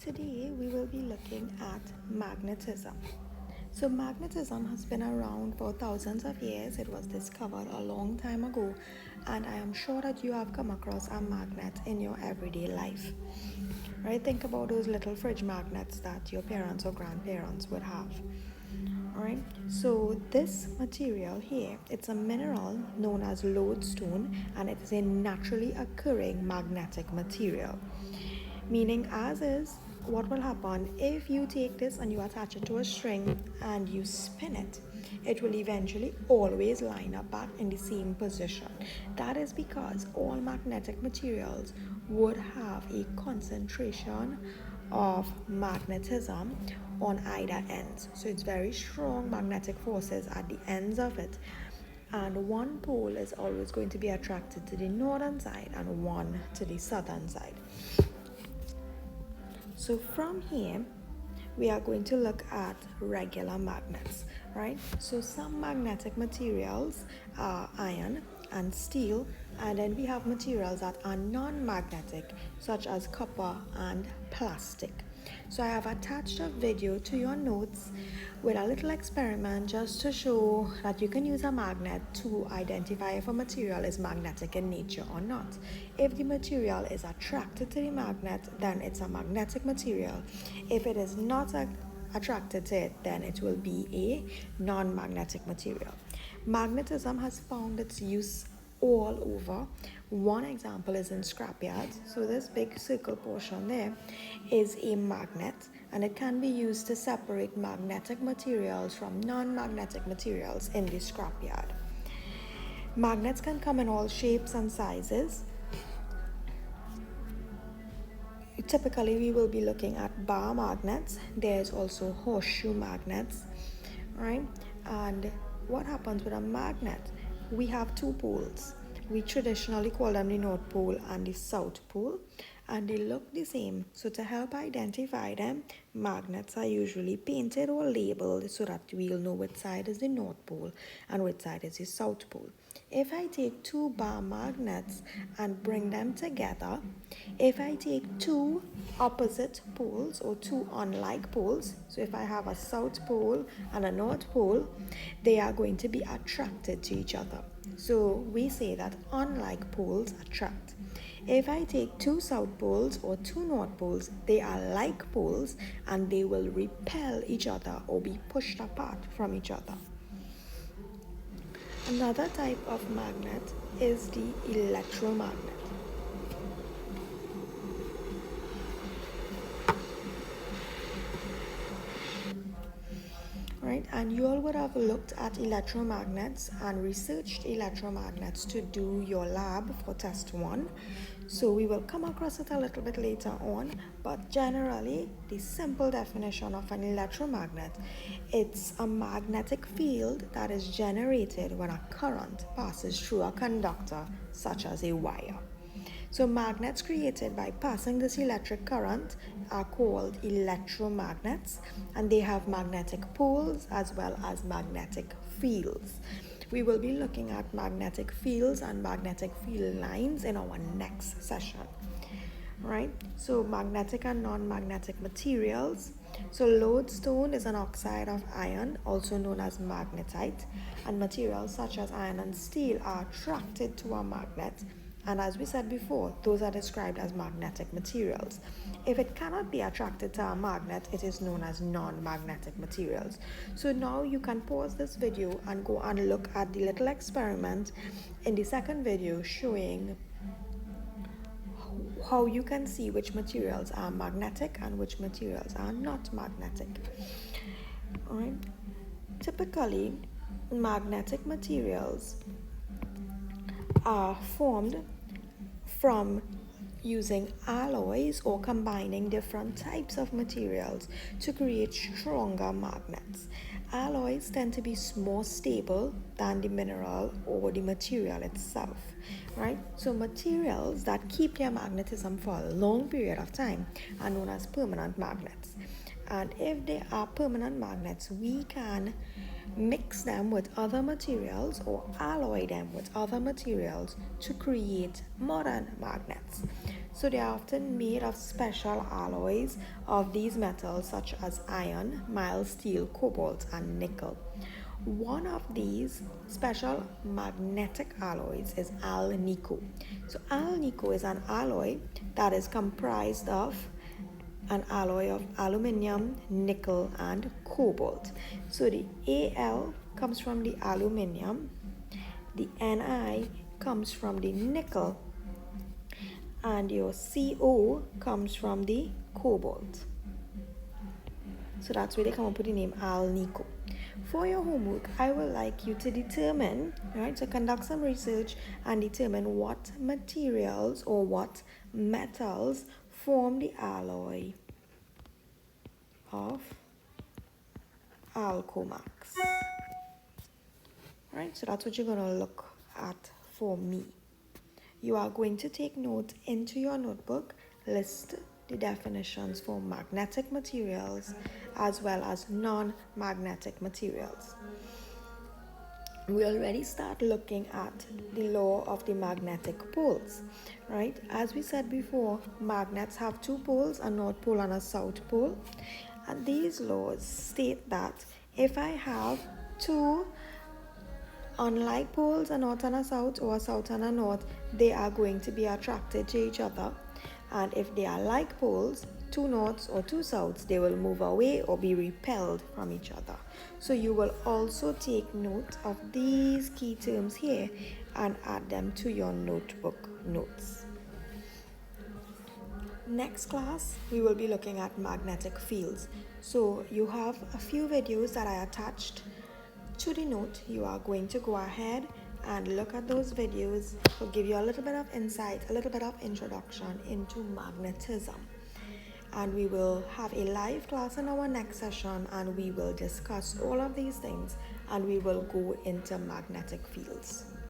Today we will be looking at magnetism. So magnetism has been around for thousands of years. It was discovered a long time ago, and I am sure that you have come across a magnet in your everyday life. Right? Think about those little fridge magnets that your parents or grandparents would have. Alright, so this material here, it's a mineral known as lodestone, and it is a naturally occurring magnetic material. Meaning, as is, what will happen if you take this and you attach it to a string and you spin it, it will eventually always line up back in the same position. That is because all magnetic materials would have a concentration of magnetism on either ends. So it's very strong magnetic forces at the ends of it. And one pole is always going to be attracted to the northern side and one to the southern side. So from here, we are going to look at regular magnets, right? So some magnetic materials are iron and steel, and then we have materials that are non-magnetic, such as copper and plastic. So I have attached a video to your notes with a little experiment just to show that you can use a magnet to identify if a material is magnetic in nature or not. If the material is attracted to the magnet, then it's a magnetic material. If it is not attracted to it, then it will be a non-magnetic material. Magnetism has found its use all over. One example is in scrapyards. So this big circle portion there is a magnet, and it can be used to separate magnetic materials from non-magnetic materials in the scrapyard. Magnets can come in all shapes and sizes. Typically, we will be looking at bar magnets. There's also horseshoe magnets, right? And what happens with a magnet? We have two poles. We traditionally call them the North Pole and the South Pole, and they look the same. So to help identify them, magnets are usually painted or labeled so that we'll know which side is the North Pole and which side is the South Pole. If I take two bar magnets and bring them together, if I take two opposite poles or two unlike poles, so if I have a South Pole and a North Pole, they are going to be attracted to each other. So we say that unlike poles attract. If I take two South Poles or two North Poles, they are like poles and they will repel each other or be pushed apart from each other. Another type of magnet is the electromagnet. Right, and you all would have looked at electromagnets and researched electromagnets to do your lab for test 1. So we will come across it a little bit later on, but generally the simple definition of an electromagnet, it's a magnetic field that is generated when a current passes through a conductor such as a wire. So magnets created by passing this electric current are called electromagnets, and they have magnetic poles as well as magnetic fields. We will be looking at magnetic fields and magnetic field lines in our next session. Right? So magnetic and non-magnetic materials. So lodestone is an oxide of iron, also known as magnetite, and materials such as iron and steel are attracted to a magnet. And as we said before, those are described as magnetic materials. If it cannot be attracted to a magnet, it is known as non-magnetic materials. So now you can pause this video and go and look at the little experiment in the second video showing how you can see which materials are magnetic and which materials are not magnetic. All right. Typically, magnetic materials are formed from using alloys or combining different types of materials to create stronger magnets. Alloys tend to be more stable than the mineral or the material itself, right? So materials that keep their magnetism for a long period of time are known as permanent magnets. And if they are permanent magnets, we can mix them with other materials or alloy them with other materials to create modern magnets. So they are often made of special alloys of these metals such as iron, mild steel, cobalt, and nickel. One of these special magnetic alloys is alnico. So alnico is an alloy that is comprised of an alloy of aluminium, nickel, and cobalt. So the Al comes from the aluminium, the Ni comes from the nickel, and your CO comes from the cobalt. So that's where they come up with the name alnico. For your homework, I would like you to determine, right, to conduct some research and determine what materials or what metals form the alloy of alcomax. Right, so that's what you're going to look at for me. You are going to take note into your notebook, list the definitions for magnetic materials as well as non-magnetic materials. We already start looking at the law of the magnetic poles, right? As we said before, magnets have two poles, a north pole and a south pole. And these laws state that if I have two unlike poles, a north and a south, or a south and a north, they are going to be attracted to each other. And if they are like poles, two norths or two souths, they will move away or be repelled from each other. So you will also take note of these key terms here and add them to your notebook notes. Next class, we will be looking at magnetic fields. So you have a few videos that I attached to the note. You are going to go ahead and look at those videos. Will give you a little bit of insight, a little bit of introduction into magnetism. And we will have a live class in our next session, and we will discuss all of these things, and we will go into magnetic fields.